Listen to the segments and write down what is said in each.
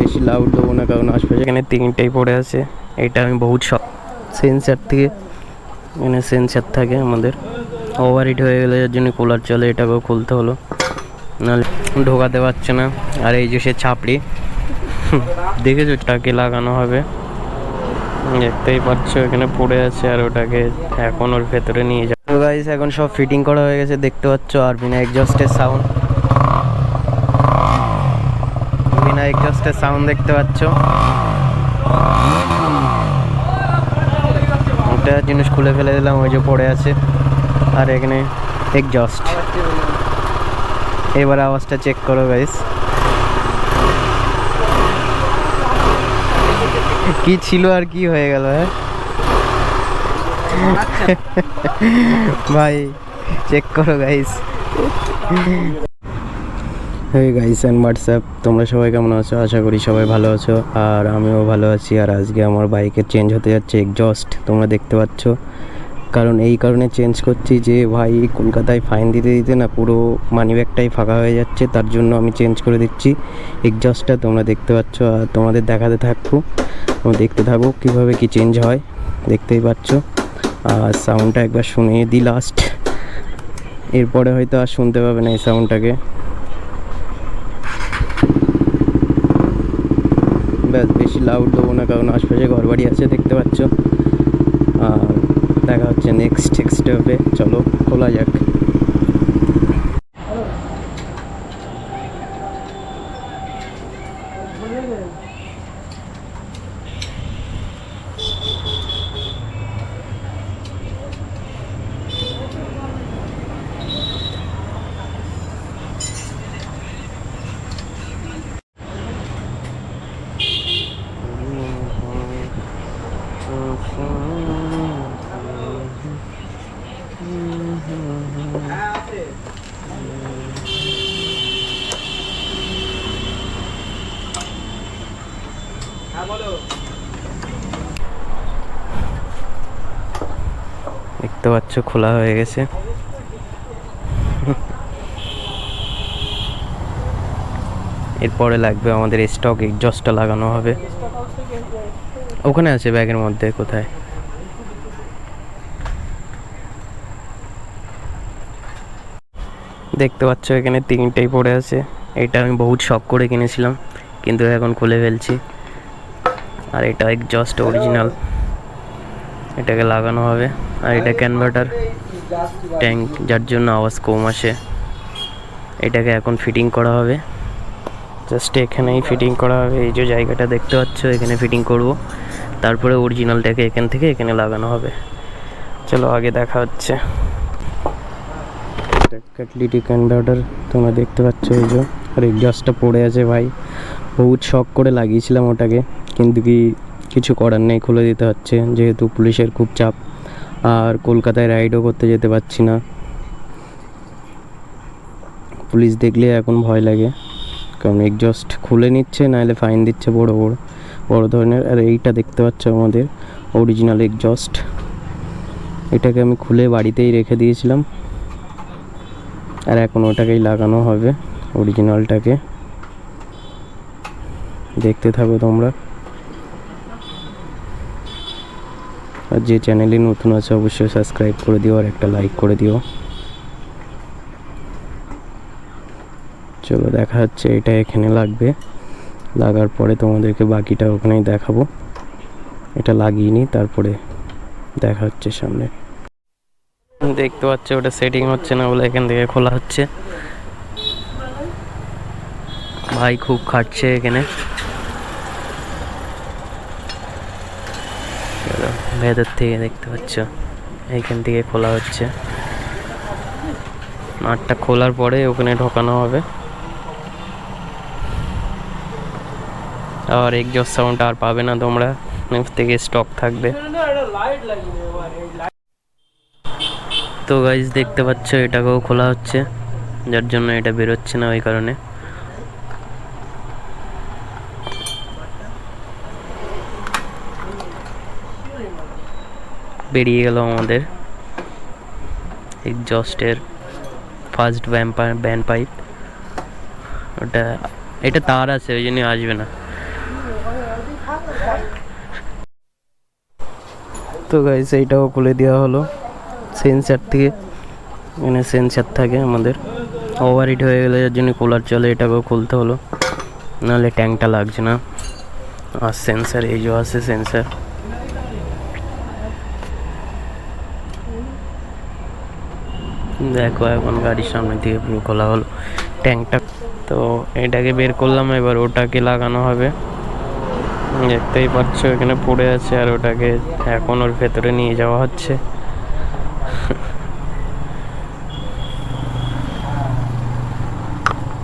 বেশি লাউড দেবো না, কারণ আশপাশে এখানে তিনটেই পড়ে আছে। এটা আমি বহুত সব সেন্সার থেকে, এখানে সেন্সার থাকে আমাদের, ওভার হিট হয়ে গেলে যার জন্য কুলার চলে, এটাকেও খুলতে হলো, নাহলে ঢোকাতে পারছে না। আর এই যে সে ছাপড়ি দেখেছো, ওটাকে লাগানো হবে, দেখতেই পাচ্ছ এখানে পড়ে আছে, আর ওটাকে এখন ওর ভেতরে নিয়ে যাবে। তো গাইস এখন সব ফিটিং করা হয়ে গেছে, দেখতে পাচ্ছ। আর বিনা এক্সস্টের সাউন্ড, বিনা এক্সস্টের সাউন্ড দেখতে পাচ্ছ। ওটা জিনিস খুলে ফেলে দিলাম, ওই যে পড়ে আছে। আর এখানে এক্সস্ট, এবার আওয়াজটা চেক করো গাইস, কি ছিল আর কি হয়ে গেল। হ্যাঁ ভাই চেক করো guys. Hey guys and WhatsApp, তোমরা সবাই কেমন আছো? আশা করি সবাই ভালো আছো, আর আমিও ভালো আছি। আর আজকে আমার বাইকের চেঞ্জ হতে যাচ্ছে এক্সস্ট, তোমরা দেখতে পাচ্ছ। কারণ এই কারণে চেঞ্জ করছি যে ভাই কলকাতায় ফাইন দিতে দিতে না পুরো মানিব্যাগটাই ফাঁকা হয়ে যাচ্ছে, তার জন্য আমি চেঞ্জ করে দিচ্ছি এক্সস্টটা। তোমরা দেখতে পাচ্ছ, আর তোমাদের দেখাতে থাকবো, তোমরা দেখতে থাকো কীভাবে কি চেঞ্জ হয়, দেখতেই পাচ্ছ। আর সাউন্ডটা একবার শুনিয়ে দিই লাস্ট, এরপরে হয়তো আর শুনতে পাবে না এই সাউন্ডটাকে। ব্যাস বেশি লাউড দেবো না, কারণ আশপাশে ঘরবাড়ি আছে, দেখতে পাচ্ছ। আর দেখা হচ্ছে নেক্সট স্টেপে, চলো খোলা যাক। দেখতে পাচ্ছ খোলা হয়ে গেছে। এরপরে লাগবে আমাদের স্টক এক্সস্টটা লাগানো হবে, ওখানে আছে ব্যাগের মধ্যে। কোথায়? দেখতে পাচ্ছ এখানে তিনটেই পড়ে আছে। এটা আমি বহুত শখ করে কিনেছিলাম, কিন্তু এখন খুলে ফেলছি। আর এটা এক্সস্ট অরিজিনাল, এটাকে লাগানো হবে। আর এটা কনভার্টার ট্যাঙ্ক, যার জন্য আওয়াজ কম আসে। এটাকে এখন ফিটিং করা হবে, জাস্ট এখানেই ফিটিং করা হবে। এই যে জায়গাটা দেখতে পাচ্ছ, এখানে ফিটিং করব, তারপরে অরিজিনালটাকে এখান থেকে এখানে লাগানো হবে। চলো আগে দেখা হচ্ছে। ক্যাটালিটিক কনভার্টার তোমরা দেখতে পাচ্ছ, এই যে। আর এক্সস্টটা পড়ে আছে ভাই, বহুত শখ করে লাগিয়েছিলাম ওটাকে, কিন্তু কিছু করার নেই, খুলে দিতে হচ্ছে, যেহেতু পুলিশের খুব চাপ। আর কলকাতায় রাইডও করতে যেতে পারছি না, পুলিশ দেখলে এখন ভয় লাগে, কারণ এক্সস্ট খুলে নিচ্ছে, নাহলে ফাইন দিচ্ছে বড় ধরনের। আর এইটা দেখতে পাচ্ছ আমাদের অরিজিনাল এক্সস্ট, এটাকে আমি খুলে বাড়িতেই রেখে দিয়েছিলাম, আর এখন ওটাকেই লাগানো হবে, অরিজিনালটাকে। দেখতে থাকো তোমরা। আর যে চ্যানেলে নতুন আছে অবশ্যই সাবস্ক্রাইব করে দিও, আর একটা লাইক করে দিও। চলো দেখা হচ্ছে, এটা এখানে লাগবে, লাগার পরে তোমাদেরকে বাকিটা ওখানেই দেখাবো। এটা লাগিয়ে নিই, তারপরে দেখা হচ্ছে সামনে। দেখতে পাচ্ছ ওটা সেটিং হচ্ছে না বলে এখান থেকে খোলা হচ্ছে। ভাই খুব খাটছে এখানে, ভেতর থেকে দেখতে পাচ্ছ এইখান থেকে খোলা হচ্ছে। নাটটা খোলার পরে ওখানে ঢোকানো হবে, আর এক্সস্ট সাউন্ড আর পাবে না তোমরা, নেক্সট থেকে স্টক থাকবে। তো গাইস দেখতে পাচ্ছ এটাকেও খোলা হচ্ছে, যার জন্য এটা বেরোচ্ছে না, ওই কারণে। বেরিয়ে গেল আমাদের এক্সস্টের ফার্স্ট ব্যান্ড পাইপ। এটা তার আছে, ওই জন্য আসবে না। তো গাইস এইটাও খুলে দেওয়া হলো সেন্সার থেকে, এখানে সেন্সার থাকে আমাদের, ওভার হিট হয়ে গেলে যার জন্য কুলার চলে, এটাকেও খুলতে হলো, নাহলে ট্যাঙ্কটা লাগছে না। আর সেন্সার এই যে আছে সেন্সার, দেখো এখন গাড়ির সামনে থেকে পুরো খোলা হলো ট্যাঙ্কটা। তো এটাকে বের করলাম, এবার ওটাকে লাগানো হবে। দেখতেই পাচ্ছ এখানে পড়ে আছে, আর ওটাকে এখন ওর ভেতরে নিয়ে যাওয়া হচ্ছে।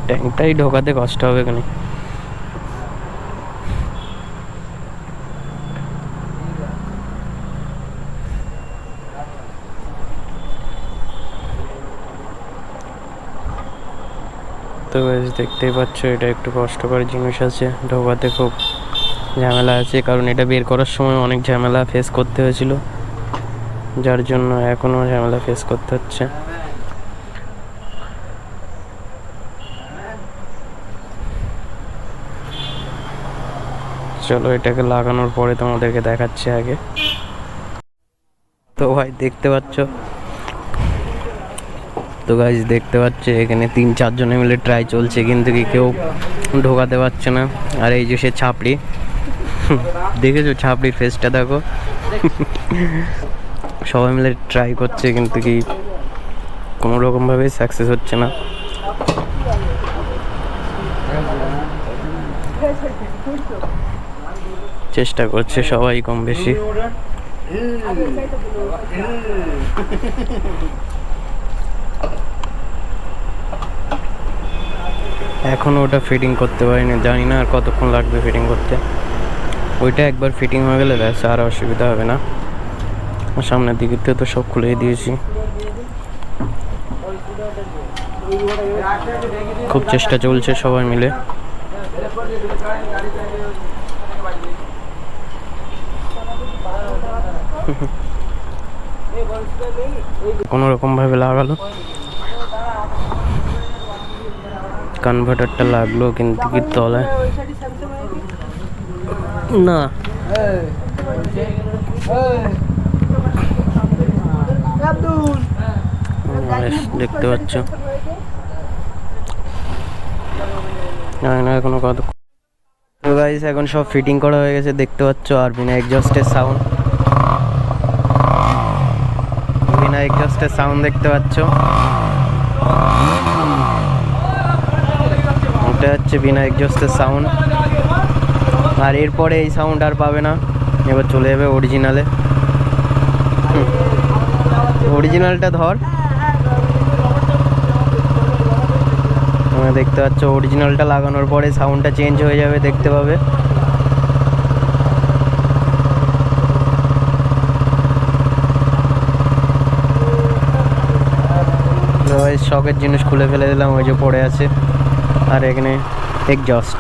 ট্যাঙ্কটাই ঢোকাতে কষ্ট হবে এখানে। তো দেখতেই পাচ্ছ এটা একটু কষ্টকর জিনিস আছে, ঢোকাতে খুব ঝামেলা আছে, কারণ এটা বের করার সময় অনেক ঝামেলা ফেস করতে হয়েছিল, যার জন্য এখনও ঝামেলা ফেস করতে হচ্ছে। চলো এটাকে লাগানোর পরে তোমাদেরকে দেখাচ্ছি আগে। তো ভাই দেখতে পাচ্ছ, তো গাইজ দেখতে পাচ্ছে এখানে 3-4 জনে মিলে ট্রাই চলছে, কিন্তু কি কেউ ঢোকাতে পারছে না। আর এই যে সে ছাপড়ি, দেখেছো ছাপড়ির ফেসটা দেখো। সবাই মিলে ট্রাই করছে, কিন্তু কি কোনো রকমভাবে সাকসেস হচ্ছে না। চেষ্টা করছে সবাই কম বেশি। এখনও ওটা ফিটিং করতে পারিনি, জানি না আর কতক্ষণ লাগবে ফিটিং করতে। ওইটা একবার ফিটিং হয়ে গেলে ব্যাস আর অসুবিধা হবে না। সামনের দিকে তো সব খুলেই দিয়েছি। খুব চেষ্টা চলছে সবাই মিলে। কোনো রকম ভাবে লাগালো, কনভার্টারটা লাগলো, কিন্তু কি তলায় না। দেখতে পাচ্ছ কোনো কথা। তো গাইস এখন সব ফিটিং করা হয়ে গেছে দেখতে পাচ্ছ। আর বিনা এক্সস্টের সাউন্ড, বিনা এক্সস্টের সাউন্ড দেখতে পাচ্ছ, এটা হচ্ছে বিনা এক্সস্টের সাউন্ড। আর এরপরে এই সাউন্ড আর পাবে না, এবার চলে যাবে অরিজিনালে। অরিজিনালটা ধর, দেখতে পাচ্ছ অরিজিনালটা লাগানোর পরে সাউন্ডটা চেঞ্জ হয়ে যাবে, দেখতে পাবে। শখের জিনিস খুলে ফেলে দিলাম, ওই যে পড়ে আছে। আর এখানে এক্সস্ট,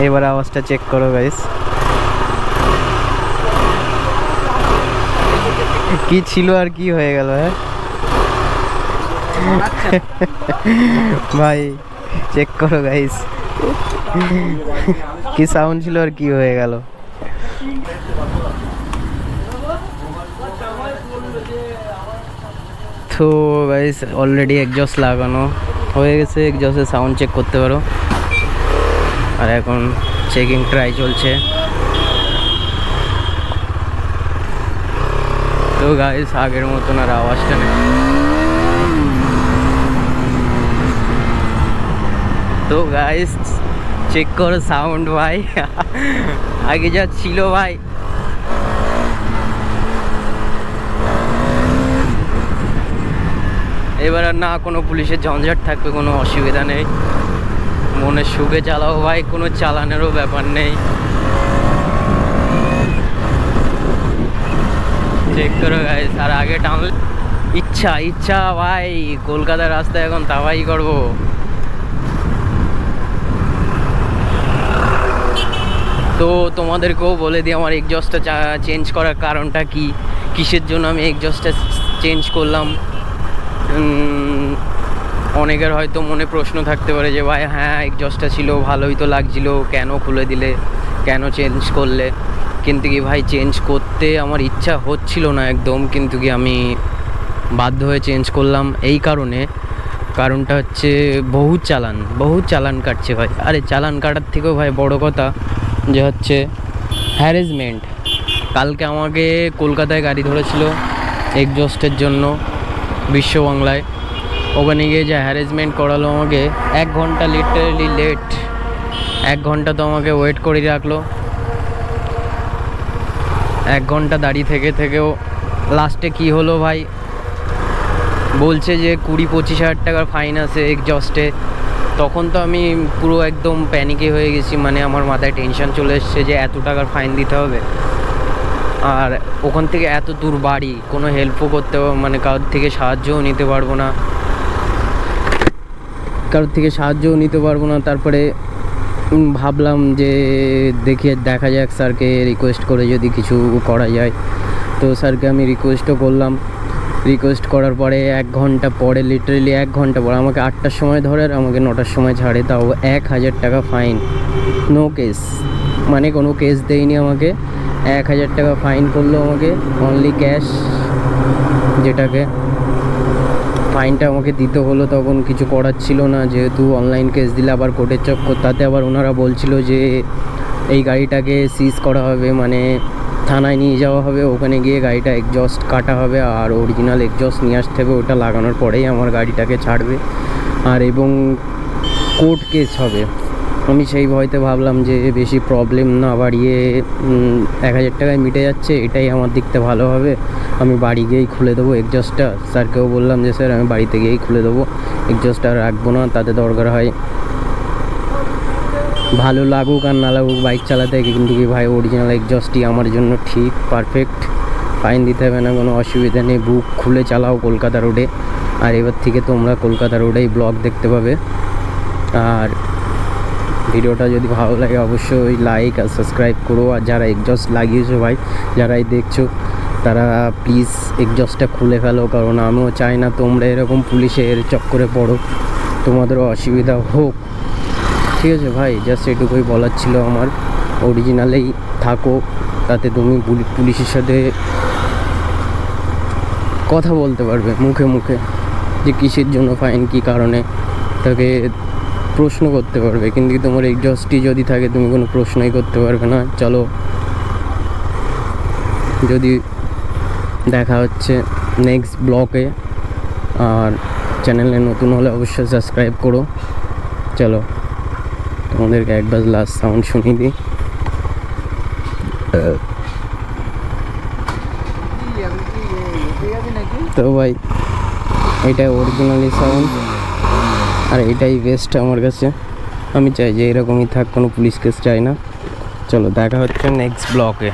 এবার আওয়াজটা চেক করো গাইস। কি ছিল আর কি হয়ে গেল, হ্যাঁ ভাই চেক করো গাইস, কি সাউন্ড ছিল আর কি হয়ে গেল। তো গাইস অলরেডি এক্সস্ট লাগানো হয়ে গেছে, এক্সস্টের সাউন্ড চেক করতে পারো। আর এখন চেকিং ট্রাই চলছে। তো গাইস আগের মতন আর আওয়াজটা নেই। তো গাইস চেক করো সাউন্ড ভাই, আগে যা ছিল ভাই। এবার আর না কোনো পুলিশের ঝঞ্ঝাট থাকবে, কোনো অসুবিধা নেই, মনে সুখে চালাও ভাই, কোনো চালানেরও ব্যাপার নেই। চেক করো গাইস। আর আগে টানলে ইচ্ছা ইচ্ছা ভাই, কলকাতার রাস্তায় এখন তাওয়াই করবো। তো তোমাদেরকেও বলে দিই আমার এক্সস্টটা চেঞ্জ করার কারণটা কি, কিসের জন্য আমি এক্সস্টটা চেঞ্জ করলাম। অনেকের হয়তো মনে প্রশ্ন থাকতে পারে যে ভাই হ্যাঁ এক্সস্টটা ছিল ভালোই তো লাগছিল, কেন খুলে দিলে, কেন চেঞ্জ করলে। কিন্তু কি ভাই চেঞ্জ করতে আমার ইচ্ছা হচ্ছিল না একদম, কিন্তু কি আমি বাধ্য হয়ে চেঞ্জ করলাম এই কারণটা হচ্ছে বহুত চালান কাটছে ভাই। আরে চালান কাটার থেকেও ভাই বড় কথা যে হচ্ছে হ্যারাসমেন্ট। কালকে আমাকে কলকাতায় গাড়ি ধরেছিল এক্সজস্টের জন্য বিশ্ববাংলায়, ওখানে গিয়ে যে হ্যারাসমেন্ট করালো আমাকে, 1 ঘন্টা লিটারালি লেট, 1 ঘন্টা তো আমাকে ওয়েট করে রাখলো। 1 ঘন্টা দাঁড়িয়ে থেকেও লাস্টে কি হলো ভাই, বলছে যে 20-25 হাজার টাকার ফাইন আছে এক্সজস্টে। তখন তো আমি পুরো একদম প্যানিকে হয়ে গেছি, মানে আমার মাথায় টেনশন চলে এসছে যে এত টাকার ফাইন দিতে হবে, আর ওখান থেকে এত দূর বাড়ি, কোনো হেল্পও করতে মানে কারোর থেকে সাহায্যও নিতে পারবো না। তারপরে ভাবলাম যে দেখা যাক স্যারকে রিকোয়েস্ট করে যদি কিছু করা যায়। তো স্যারকে আমি রিকোয়েস্টও করলাম। রিকোয়েস্ট করার পরে 1 ঘন্টা পরে, লিটারেলি 1 ঘন্টা পরে আমাকে 8টার সময় ধরে আর আমাকে 9টার সময় ছাড়ে, তাও 1000 টাকা ফাইন। নো কেস, মানে কোনো কেস দেয়নি আমাকে, 1000 টাকা ফাইন করলো আমাকে, অনলি ক্যাশ। যেটাকে ফাইনটা আমাকে দিতে হলো, তখন কিছু করার ছিল না, যেহেতু অনলাইন কেস দিলে আবার কোর্টের চক্কর। তাতে আবার ওনারা বলছিল যে এই গাড়িটাকে সিজ করা হবে, মানে থানায় নিয়ে যাওয়া হবে, ওখানে গিয়ে গাড়িটা এক্সজস্ট কাটা হবে আর অরিজিনাল এক্সজস্ট নিয়ে আসতে হবে, ওটা লাগানোর পরেই আমার গাড়িটাকে ছাড়বে, আর এবং কোর্ট কেস হবে। আমি সেই ভয়তে ভাবলাম যে বেশি প্রবলেম না বাড়িয়ে 1000 টাকায় মিটে যাচ্ছে, এটাই আমার দিকতে ভালো হবে, আমি বাড়ি গিয়েই খুলে দেবো এক্সজস্টটা। স্যারকেও বললাম যে স্যার আমি বাড়িতে গিয়েই খুলে দেবো, এক্সজস্টটা রাখবো না, তাতে দরকার হয় ভালো লাগুক আর না লাগুক বাইক চালাতে, কিন্তু কি ভাই অরিজিনাল এক্সজস্টই আমার জন্য ঠিক পারফেক্ট। ফাইন দিতে হবে না, কোনো অসুবিধা নেই, বুক খুলে চালাও কলকাতা রোডে। আর এবার থেকে তোমরা কলকাতা রোডেই ব্লগ দেখতে পাবে। আর ভিডিওটা যদি ভালো লাগে অবশ্যই লাইক আর সাবস্ক্রাইব করো, আর যারা এক্সজস্ট লাগিয়েছো ভাই, যারাই দেখছো তারা প্লিজ এক্সজস্টটা খুলে ফেলো, কারণ আমিও চাই না তোমরা এরকম পুলিশের চক্করে পড়ো, তোমাদেরও অসুবিধা হোক। ঠিক আছে ভাই, জাস্ট এটুকুই বলার ছিল আমার। অরিজিনালেই থাকো, তাতে তুমি পুলিশের সাথে কথা বলতে পারবে মুখে যে কিসের জন্য ফাইন, কী কারণে, তাকে প্রশ্ন করতে পারবে। কিন্তু তোমার এক্সজস্টই যদি থাকে তুমি কোনো প্রশ্নই করতে পারবে না। চলো, যদি দেখা হচ্ছে নেক্সট ব্লগে, আর চ্যানেলে নতুন হলে অবশ্যই সাবস্ক্রাইব করো। চলো, তোমাদেরকে একবার লাস্ট সাউন্ড শুনিয়ে দিই। তো ভাই এটাই অরিজিনালি সাউন্ড, আর এটাই বেস্ট আমার কাছে। আমি চাই যে এরকমই থাক, কোনো পুলিশ কেস চাই না। চলো, দেখা হচ্ছে নেক্সট ব্লগে।